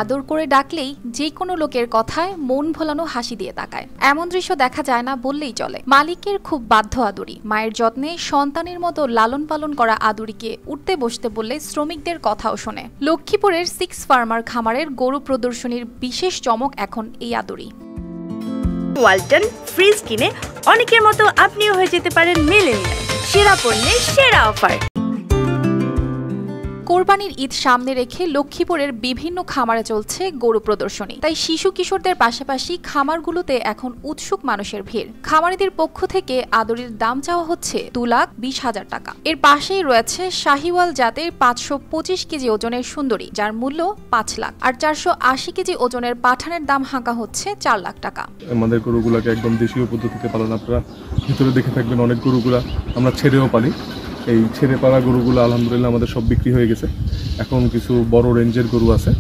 আদর করে ডাকলেই যে কোনো লোকের কথায় মন ভোলানো হাসি দিয়ে তাকায়। এমন দৃশ্য দেখা যায় না বললেই চলে। মালিকের খুব বাধ্য আদুরি, মায়ের যত্নে সন্তানের মতো লালন পালন করা আদুরিকে উঠতে বসতে বললে শ্রমিকদের কথাও শোনে। লক্ষ্মীপুরের 6 ফার্মার খামারের গরু প্রদর্শনীর বিশেষ চমক এখন এই আদুরি। ওয়ালটন ফ্রিজ কিনে অনেকের মতো আপনিও হয়ে যেতে পারেন মিলেনিয়াল। সেরা পণ্যের সেরা অফার। কোরবানির ঈদ সামনে রেখে লক্ষ্মীপুরের বিভিন্ন খামারে চলছে গরু প্রদর্শনী। তাই শিশু কিশোরদের পাশাপাশি খামারগুলোতে এখন উৎসুক মানুষের ভিড়। খামারিদের পক্ষ থেকে আদরির দাম চাওয়া হচ্ছে 2,20,000 টাকা। এর পাশেই রয়েছে শাহিওয়াল জাতের 525 কেজি ওজনের সুন্দরী, যার মূল্য 5 লাখ। আর 480 কেজি ওজনের পাঠানের দাম হাঁকা হচ্ছে 4 লাখ টাকা। আমাদের গরুগুলাকে একদম দেশীয় পদ্ধতিতে পালন। আপনারা ভিতরে দেখে থাকবেন অনেক গরুগুলা আমরা ছেড়েও পালি। এই ছেড়ে পালা গরুগুলো আলহামদুলিল্লাহ আমাদের সব বিক্রি হয়ে গেছে। এখন কিছু বড় রেঞ্জের গরু আছে।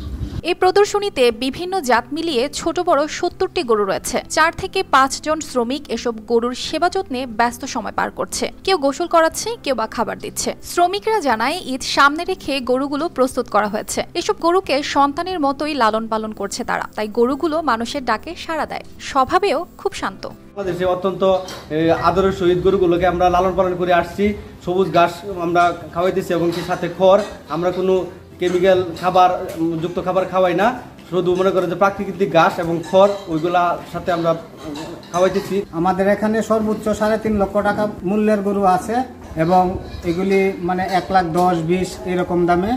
এই প্রদর্শনীতে বিভিন্ন জাত মিলিয়ে ছোট বড় 70টি গরু রয়েছে। 4 থেকে 5 জন শ্রমিক এসব গরুর সেবা যত্নে ব্যস্ত সময় পার করছে। কেউ গোসল করাচ্ছে, কেউ বা খাবার দিচ্ছে। শ্রমিকরা জানায় ঈদ সামনে রেখে গরুগুলো প্রস্তুত করা হয়েছে। এসব গরুকে সন্তানের মতোই লালন পালন করছে তারা। তাই গরুগুলো মানুষের ডাকে সাড়া দেয়। স্বভাবেও খুব শান্ত। আমাদের যে অত্যন্ত আদরের সহিত গরুগুলোকে আমরা লালন পালন করে আসছি। সবুজ ঘাস আমরা খাওয়াইতেছি এবং সাথে খড়। আমরা কোনো কেমিক্যাল যুক্ত খাবার খাওয়াই না। শুধু মনে করেন যে প্রাকৃতিক ঘাস এবং খড় ওইগুলার সাথে আমরা খাওয়াইতেছি। আমাদের এখানে সর্বোচ্চ 3.5 লক্ষ টাকা মূল্যের গরু আছে এবং এগুলি মানে 1,10,20 এরকম দামে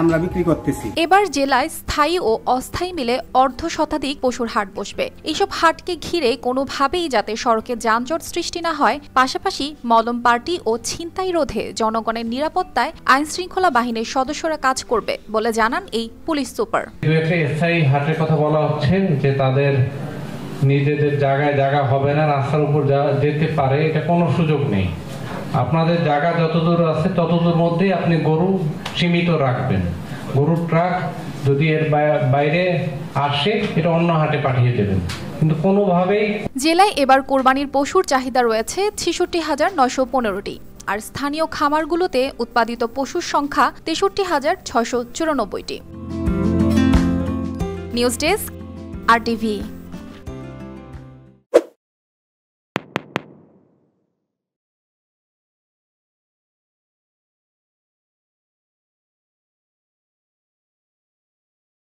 আমরা বিক্রি করতেছি। এবার জেলায় স্থায়ী ও অস্থায়ী মিলে অর্ধশতাধিক পশুর হাট বসবে। এইসব হাটকে ঘিরে কোনোভাবেই যাতে সড়কে যানজট সৃষ্টি না হয়, পাশাপাশি মলম পার্টি ও ছিনতাই রোধে জনগণের নিরাপত্তায় আইন শৃঙ্খলা বাহিনীর সদস্যরা কাজ করবে বলে জানান এই পুলিশ সুপার। স্থায়ী হাটের কথা বলা হচ্ছে যে তাদের নিজেদের জায়গা হবে না, রাস্তার উপর যেতে পারে, এটা কোনো সুযোগ নেই। আপনাদের জায়গা যতদূর আছে ততদূর মধ্যেই আপনি গরু সীমিত রাখবেন। গরুর ট্রাক যদি এর বাইরে আসে এটা অন্য হাটে পাঠিয়ে দেবেন, কিন্তু কোনোভাবেই। জেলায় এবার কোরবানির পশুর চাহিদা রয়েছে 66,915টি। আর স্থানীয় খামারগুলোতে উৎপাদিত পশুর সংখ্যা 63,694টি। News desk, RTV।